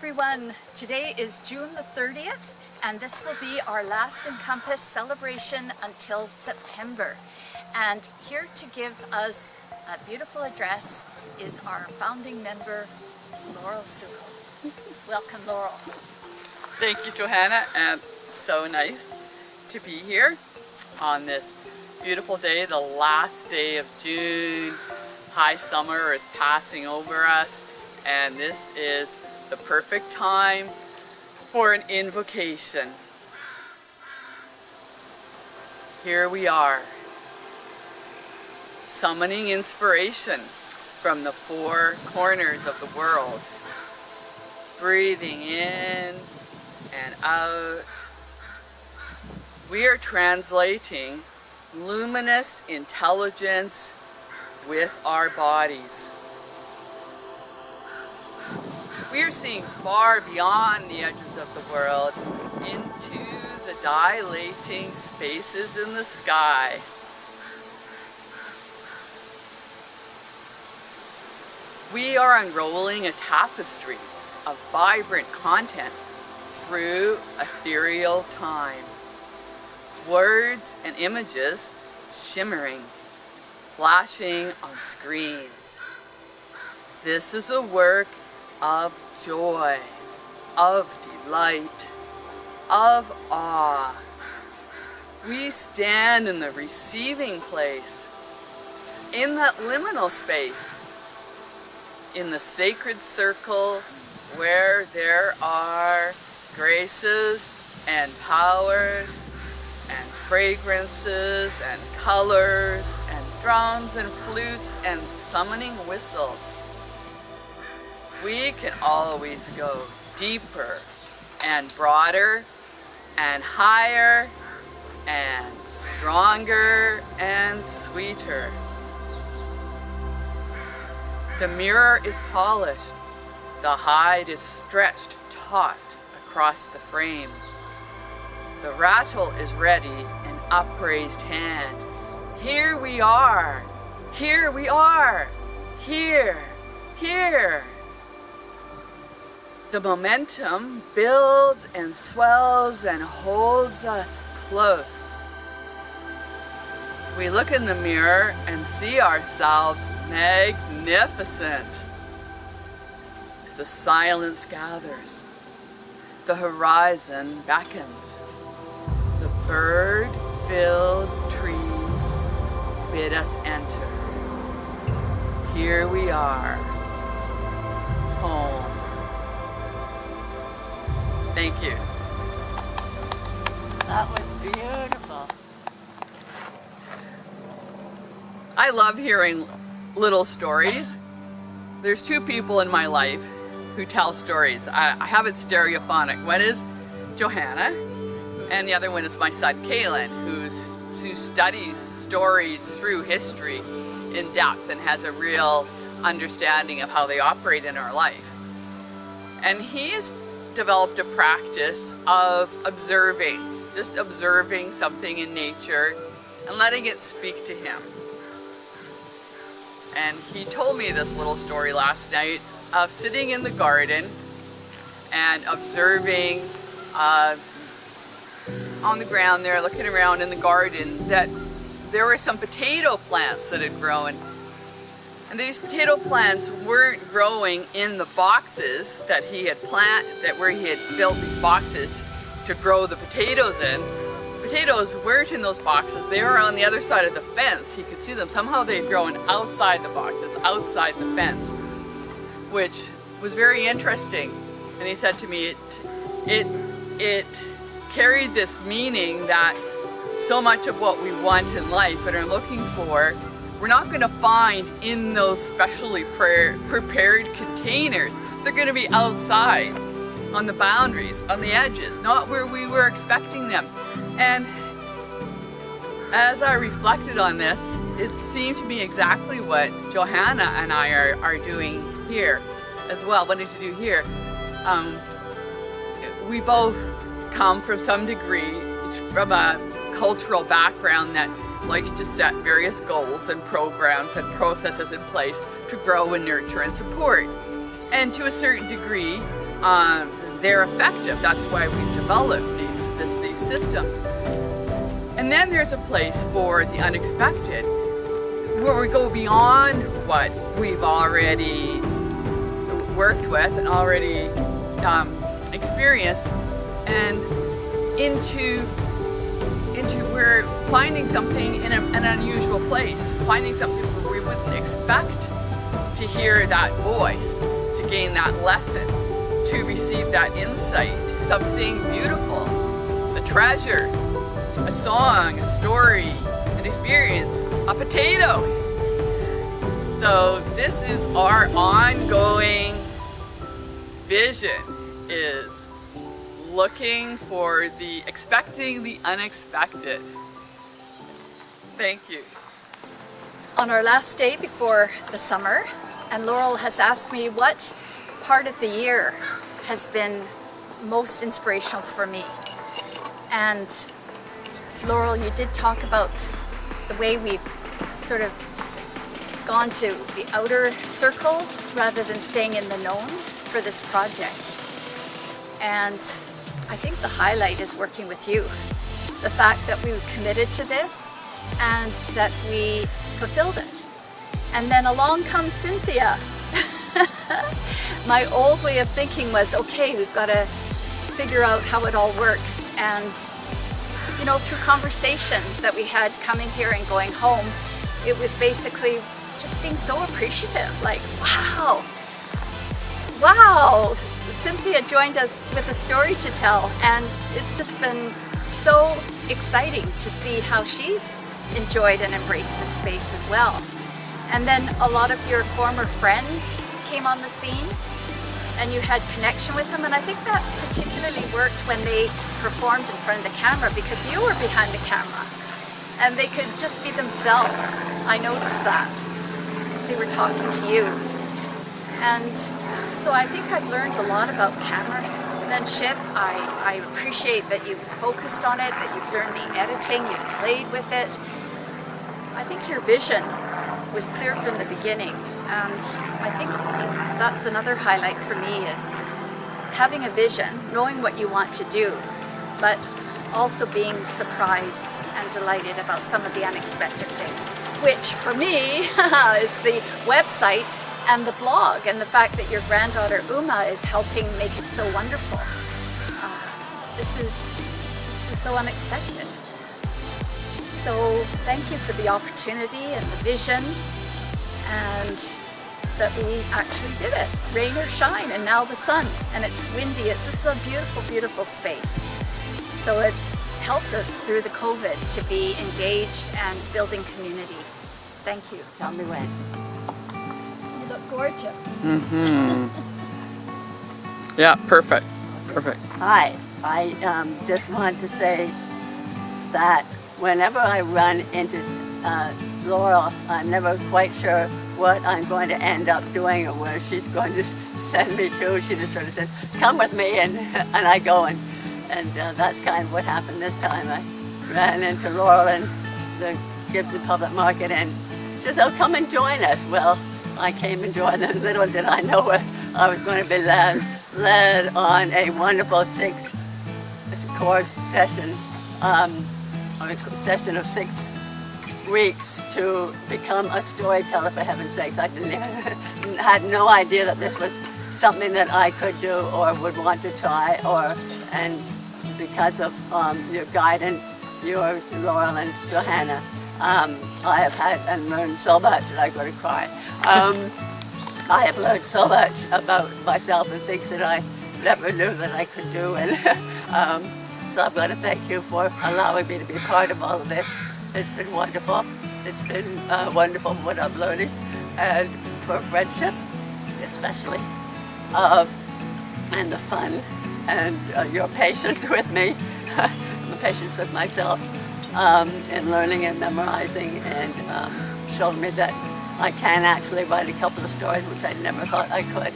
everyone. Today is June the 30th and this will be our last Encompass celebration until September. And here to give us a beautiful address is our founding member, Laurel Succo. Welcome, Laurel. Thank you, Johanna, and so nice to be here on this beautiful day, the last day of June. High summer is passing over us, and this is the perfect time for an invocation. Here we are, summoning inspiration from the four corners of the world, breathing in and out. We are translating luminous intelligence with our bodies. We are seeing far beyond the edges of the world into the dilating spaces in the sky. We are unrolling a tapestry of vibrant content through ethereal time. Words and images shimmering, flashing on screens. This is a work of joy, of delight, of awe. We stand in the receiving place, in that liminal space, in the sacred circle where there are graces and powers and fragrances and colors and drums and flutes and summoning whistles. We can always go deeper and broader and higher and stronger and sweeter. The mirror is polished. The hide is stretched taut across the frame. The rattle is ready, an upraised hand. Here we are. Here we are. Here. Here. The momentum builds and swells and holds us close. We look in the mirror and see ourselves magnificent. The silence gathers. The horizon beckons. The bird-filled trees bid us enter. Here we are, home. Thank you. That was beautiful. I love hearing little stories. There's two people in my life who tell stories. I have it stereophonic. One is Johanna, and the other one is my son Kaylin, who studies stories through history in depth and has a real understanding of how they operate in our life. And he's developed a practice of observing, just observing something in nature and letting it speak to him. And he told me this little story last night of sitting in the garden and observing on the ground there, looking around in the garden, that there were some potato plants that had grown. And these potato plants weren't growing in the boxes that he had planted, where he had built these boxes to grow the potatoes in. Potatoes weren't in those boxes. They were on the other side of the fence. He could see them. Somehow they'd grown outside the boxes, outside the fence, which was very interesting. And he said to me, it carried this meaning that so much of what we want in life and are looking for, we're not going to find in those specially prepared containers. They're going to be outside, on the boundaries, on the edges, not where we were expecting them. And as I reflected on this, it seemed to me exactly what Johanna and I are doing here as well, wanting to do here. We both come from some degree from a cultural background that likes to set various goals and programs and processes in place to grow and nurture and support. And to a certain degree, they're effective. That's why we've developed these systems. And then there's a place for the unexpected, where we go beyond what we've already worked with and already experienced, and into where finding something in an unusual place, finding something where we wouldn't expect to hear that voice, to gain that lesson, to receive that insight, something beautiful, a treasure, a song, a story, an experience, a potato. So this is our ongoing vision, is looking for expecting the unexpected. Thank you. On our last day before the summer, and Laurel has asked me what part of the year has been most inspirational for me. And Laurel, you did talk about the way we've sort of gone to the outer circle rather than staying in the known for this project. And I think the highlight is working with you. The fact that we committed to this and that we fulfilled it. And then along comes Cynthia. My old way of thinking was, okay, we've got to figure out how it all works. And you know, through conversation that we had coming here and going home, it was basically just being so appreciative, like, wow, Cynthia joined us with a story to tell, and it's just been so exciting to see how she's enjoyed and embraced this space as well. And then a lot of your former friends came on the scene, and you had connection with them, and I think that particularly worked when they performed in front of the camera, because you were behind the camera and they could just be themselves. I noticed that. They were talking to you. And so I think I've learned a lot about cameramanship. I appreciate that you've focused on it, that you've learned the editing, you've played with it. I think your vision was clear from the beginning. And I think that's another highlight for me, is having a vision, knowing what you want to do, but also being surprised and delighted about some of the unexpected things, which for me is the website and the blog, and the fact that your granddaughter Uma is helping make it so wonderful. This was so unexpected. So thank you for the opportunity and the vision, and that we actually did it, rain or shine, and now the sun, and it's windy. This is a beautiful, beautiful space. So it's helped us through the COVID to be engaged and building community. Thank you. Tell me when. You look gorgeous. Yeah, perfect. Perfect. Hi, I just wanted to say that whenever I run into Laurel, I'm never quite sure what I'm going to end up doing or where she's going to send me to. She just sort of says, come with me, and I go, and that's kind of what happened this time. I ran into Laurel in the Gibson Public Market, and she says, oh, come and join us. Well, I came and joined them. Little did I know it. I was going to be led on a wonderful 6-course session, a session of 6 weeks to become a storyteller, for heaven's sakes. I had no idea that this was something that I could do or would want to try, and because of your guidance, yours, Laurel, and Johanna, I have had and learned so much, and I'm going to cry. I have learned so much about myself and things that I never knew that I could do, and so I'm going to thank you for allowing me to be part of all of this. It's been wonderful. It's been wonderful what I'm learning, and for friendship especially, and the fun, and your patience with me, the patience with myself, in learning and memorizing, and showing me that I can actually write a couple of stories which I never thought I could.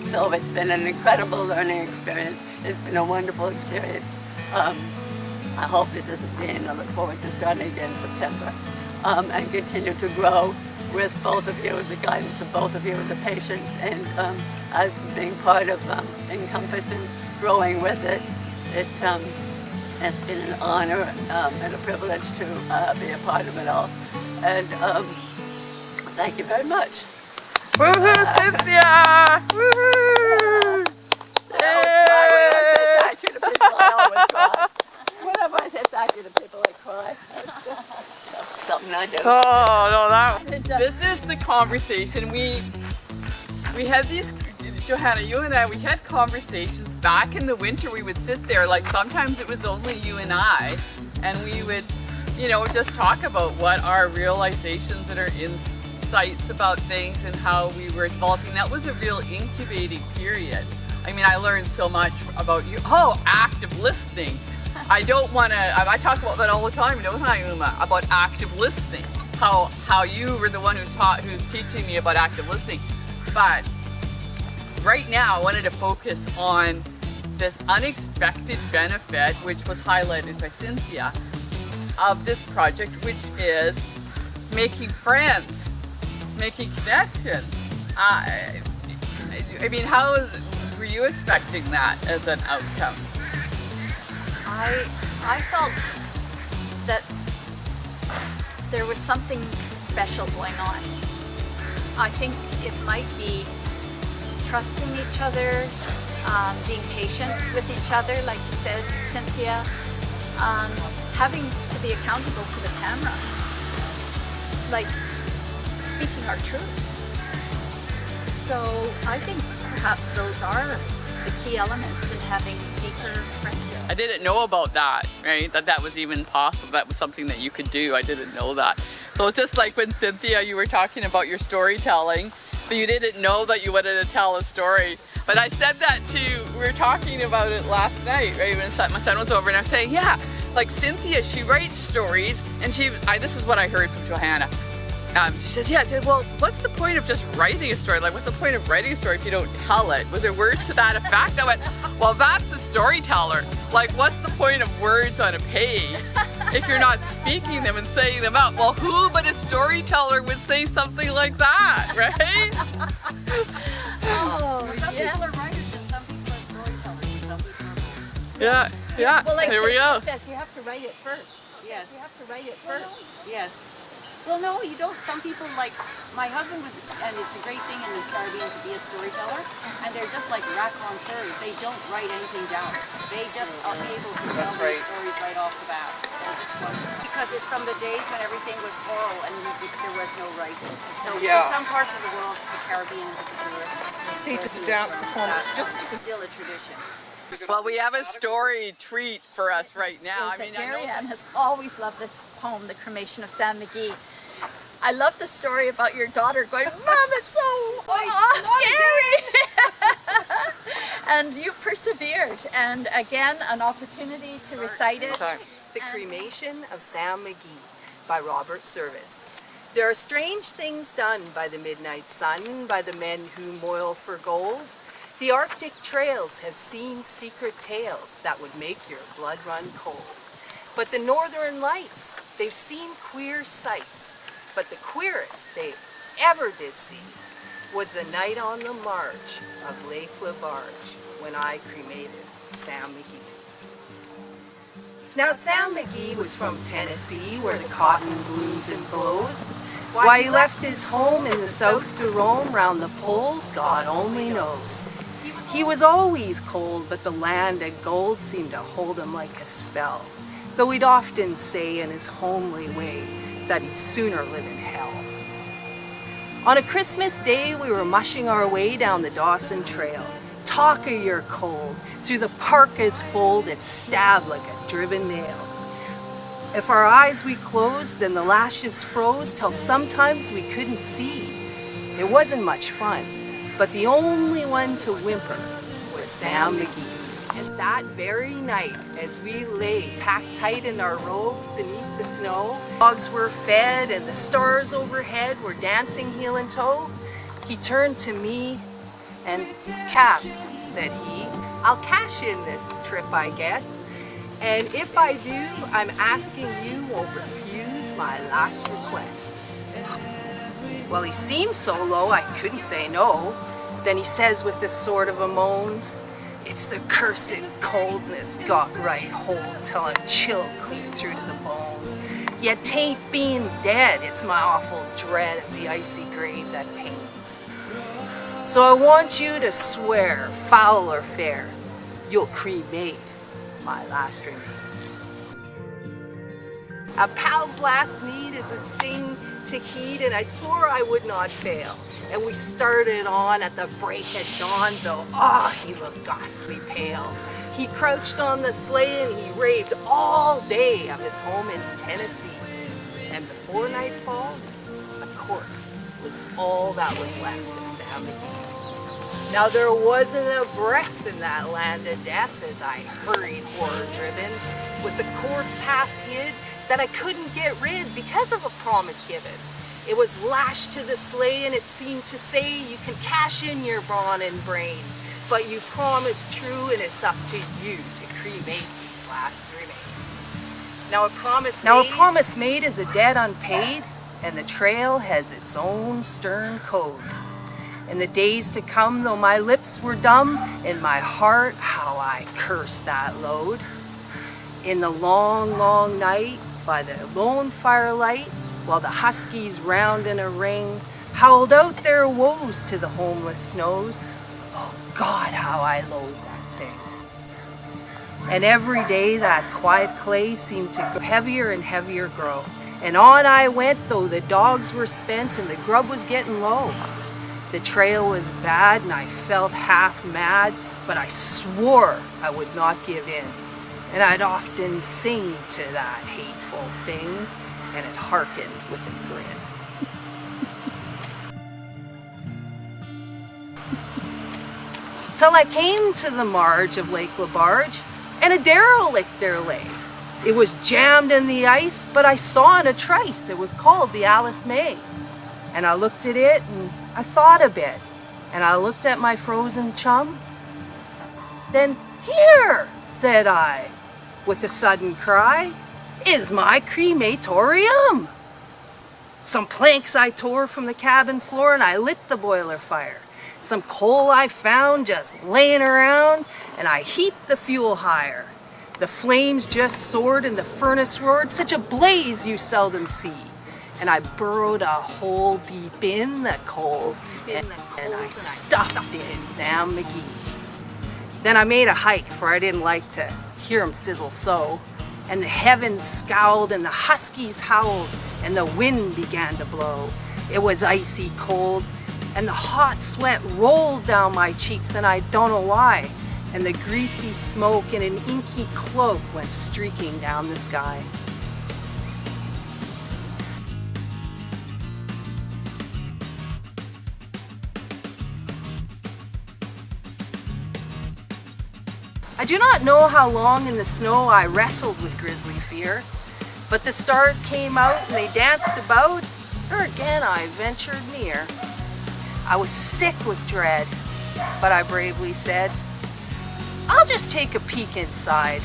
So it's been an incredible learning experience. It's been a wonderful experience. I hope this isn't the end. I look forward to starting again in September, and continue to grow with both of you, the guidance of both of you, the patience, and as being part of Encompass and growing with it. It has been an honor and a privilege to be a part of it all. And thank you very much. Woohoo, Cynthia! Woohoo! Thank you to people, I always cry. Whenever I say thank you to people, I cry. That's something I do. Oh, no, that... This is the conversation. We had these, Johanna, you and I, we had conversations back in the winter. We would sit there, like sometimes it was only you and I, and we would, you know, just talk about what our realizations and our insights about things and how we were developing. That was a real incubating period. I mean, I learned so much about you. Oh, active listening. I don't want to, I talk about that all the time, don't I, Uma, about active listening. How you were the one who's teaching me about active listening. But right now, I wanted to focus on this unexpected benefit, which was highlighted by Cynthia, of this project, which is making friends, making connections. I mean, were you expecting that as an outcome? I felt that there was something special going on. I think it might be trusting each other, being patient with each other, like you said, Cynthia, having to be accountable to the camera, like speaking our truth. So I think perhaps those are the key elements in having deeper friendships. I didn't know about that, right? That was even possible. That was something that you could do. I didn't know that. So it's just like when Cynthia, you were talking about your storytelling, but you didn't know that you wanted to tell a story. But I said that we were talking about it last night, right? When my son was over, and I was saying, yeah, like Cynthia, she writes stories, and this is what I heard from Johanna. She says, yeah, I said, well, what's the point of just writing a story? Like, what's the point of writing a story if you don't tell it? Was there words to that effect? I went, well, that's a storyteller. Like, what's the point of words on a page if you're not speaking them and saying them out? Well, who but a storyteller would say something like that, right? Oh, some yeah. people are writers and some people are storytellers and some people are... Yeah, Well, like here we go. Cynthia says, you have to write it first. Yes. You have to write it first. Yes. Well, no, you don't. Some people, like my husband was, and it's a great thing in the Caribbean to be a storyteller, and they're just like raconteurs. They don't write anything down. They just are able to tell their stories right off the bat. Because it's from the days when everything was oral and there was no writing. So in some parts of the world, the Caribbean in particular, See, just a dance performance, just still a tradition. Well, we have a story treat for us right now. Gary Ann has always loved this poem, The Cremation of Sam McGee. I love the story about your daughter going, Mom, it's so scary! And you persevered, and again, an opportunity to recite it. The Cremation of Sam McGee by Robert Service. There are strange things done by the midnight sun, by the men who moil for gold. The Arctic trails have seen secret tales that would make your blood run cold. But the Northern Lights, they've seen queer sights. But the queerest they ever did see was the night on the marge of Lake Labarge when I cremated Sam McGee. Now Sam McGee was from Tennessee where the cotton blooms and blows. Why he left his home in the south to roam round the poles, God only knows. He was always cold, but the land of gold seemed to hold him like a spell, though he'd often say in his homely way that he'd sooner live in hell. On a Christmas day, we were mushing our way down the Dawson Trail. Talk of your cold, through the parka's fold, it stabbed like a driven nail. If our eyes we closed, then the lashes froze till sometimes we couldn't see. It wasn't much fun, but the only one to whimper was Sam McGee. And that very night, as we lay packed tight in our robes beneath the snow, dogs were fed and the stars overhead were dancing heel and toe, he turned to me and, Cap, said he, I'll cash in this trip, I guess. And if I do, I'm asking you won't refuse my last request. Well, he seemed so low I couldn't say no. Then he says with this sort of a moan, "It's the cursed cold and it's got right hold till I'm chilled clean through to the bone. Yet 'tain't being dead, it's my awful dread of the icy grave that pains. So I want you to swear, foul or fair, you'll cremate my last remains." A pal's last need is a thing to heed, and I swore I would not fail. And we started on at the break of dawn, though, he looked ghastly pale. He crouched on the sleigh and he raved all day of his home in Tennessee. And before nightfall, a corpse was all that was left of Sam McGee. Now there wasn't a breath in that land of death as I hurried horror-driven, with the corpse half hid that I couldn't get rid because of a promise given. It was lashed to the sleigh and it seemed to say, "You can cash in your brawn and brains, but you promised true and it's up to you to cremate these last remains." Now a promise made is a debt unpaid, and the trail has its own stern code. In the days to come, though my lips were dumb, in my heart how I cursed that load. In the long, long night, by the lone firelight, while the huskies round in a ring howled out their woes to the homeless snows, oh God, how I loathed that thing. And every day that quiet clay seemed to heavier and heavier grow. And on I went, though the dogs were spent and the grub was getting low. The trail was bad and I felt half mad, but I swore I would not give in. And I'd often sing to that hateful thing, and it hearkened with a grin. Till I came to the marge of Lake LaBarge, and a derelict there lay. It was jammed in the ice, but I saw in a trice it was called the Alice May. And I looked at it and I thought a bit, and I looked at my frozen chum. Then, "Here," said I, with a sudden cry, "is my crematorium." Some planks I tore from the cabin floor and I lit the boiler fire. Some coal I found just laying around and I heaped the fuel higher. The flames just soared and the furnace roared, such a blaze you seldom see. And I burrowed a hole deep in the coals and I stuffed in Sam McGee. Then I made a hike, for I didn't like to hear him sizzle so. And the heavens scowled and the huskies howled and the wind began to blow. It was icy cold and the hot sweat rolled down my cheeks, and I don't know why. And the greasy smoke in an inky cloak went streaking down the sky. I do not know how long in the snow I wrestled with grisly fear, but the stars came out and they danced about, or again I ventured near. I was sick with dread, but I bravely said, "I'll just take a peek inside.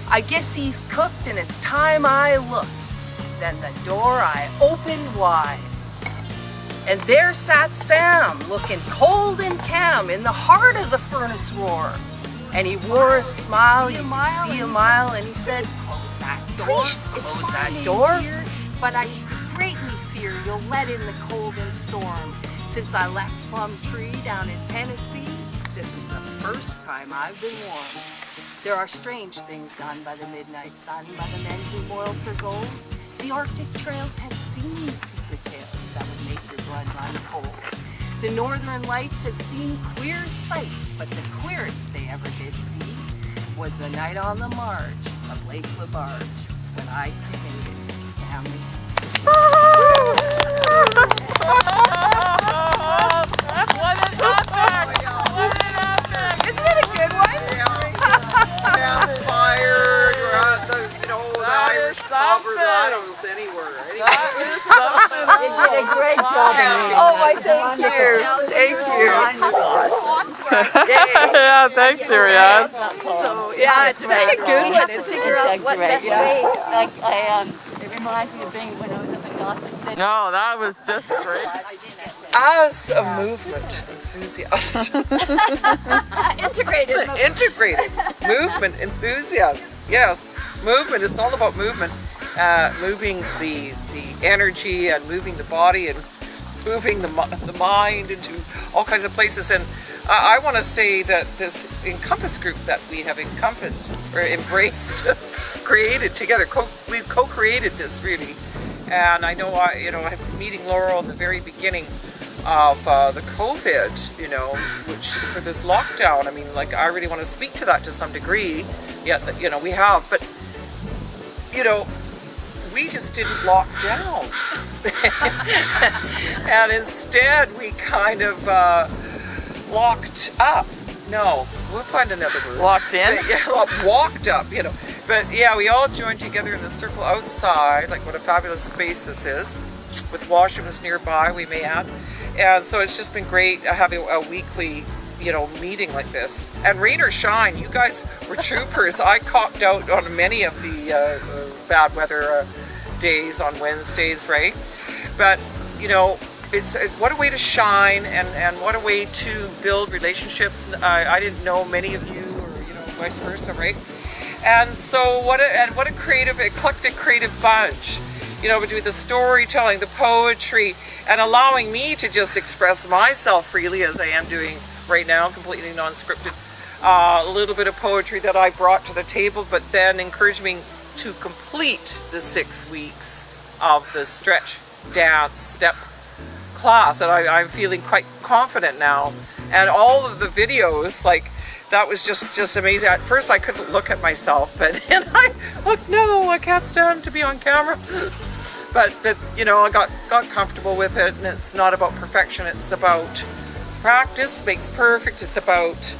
I guess he's cooked and it's time I looked." Then the door I opened wide, and there sat Sam, looking cold and calm in the heart of the furnace roar. And he wore a smile, you could see a mile, and he said, "Close that door, close that door. But I greatly fear you'll let in the cold and storm. Since I left Plum Tree down in Tennessee, this is the first time I've been warm. There are strange things done by the midnight sun, by the men who moil for gold. The Arctic trails have seen secret tales that would make your blood run cold. The northern lights have seen queer sights, but the queerest they ever did see was the night on the marge of Lake LaBarge when I cremated Sam McGee." What an epic! What an epic! Isn't it a good one? Campfire, you're at the, the Irish pub or Lados anywhere. That is something. You did a great job, Anita. Oh, my thank you. Thank you. Yeah, thanks, Darianne. So Yeah, it's such a good one. To figure out what best way. It reminds me of being when I was up in Dawson said. No, that was just great. As a movement enthusiast, Integrated. integrated movement enthusiast, yes, movement, it's all about movement, moving the energy and moving the body and moving the mind into all kinds of places. And I want to say that this Encompass group that we have encompassed or embraced, created together, we've co-created this really. And I know I'm meeting Laurel in the very beginning of the COVID, which for this lockdown, I mean, like, I really want to speak to that to some degree, yet, we have, but, we just didn't lock down. And instead, we kind of locked up. No, we'll find another word. Locked in? Yeah, walked up, But yeah, we all joined together in the circle outside, like what a fabulous space this is, with washrooms nearby, we may add. And so it's just been great having a weekly, meeting like this. And rain or shine, you guys were troopers. I copped out on many of the bad weather days on Wednesdays, right? But, it's what a way to shine and what a way to build relationships. I didn't know many of you, or, vice versa, right? And so what a creative, eclectic creative bunch, between the storytelling, the poetry, and allowing me to just express myself freely as I am doing right now, completely non-scripted. A little bit of poetry that I brought to the table, but then encouraged me to complete the 6 weeks of the stretch dance step class, and I'm feeling quite confident now. And all of the videos, like, that was just amazing. At first I couldn't look at myself, but then I looked, no, I can't stand to be on camera. But I got comfortable with it, and it's not about perfection, it's about practice makes perfect, it's about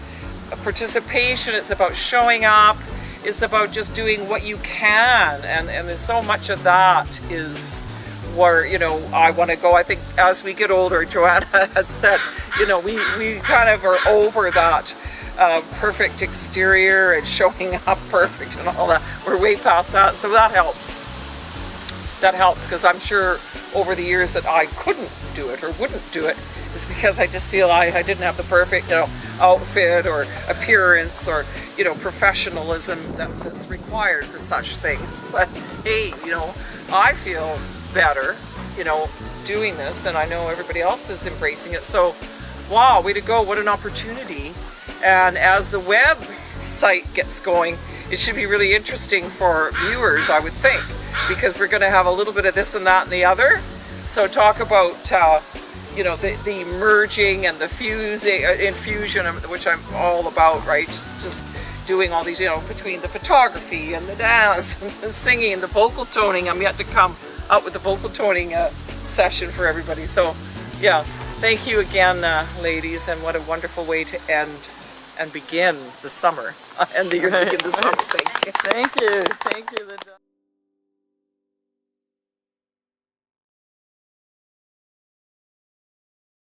participation, it's about showing up, it's about just doing what you can, and there's so much of that is where, I want to go. I think as we get older, Joanna had said, we kind of are over that perfect exterior and showing up perfect and all that. We're way past that, so that helps. That helps, because I'm sure over the years that I couldn't do it or wouldn't do it is because I just feel I didn't have the perfect, outfit or appearance or, professionalism that's required for such things. But hey, I feel better, doing this, and I know everybody else is embracing it. So, wow, way to go, what an opportunity. And as the website gets going, it should be really interesting for viewers, I would think, because we're going to have a little bit of this and that and the other. So talk about, the merging and the infusion, which I'm all about, right? Just doing all these, between the photography and the dance and the singing and the vocal toning. I'm yet to come up with the vocal toning session for everybody. So, yeah, thank you again, ladies, and what a wonderful way to end and begin the summer. End the year, begin the summer. Thank you. Thank you. Thank you, Linda.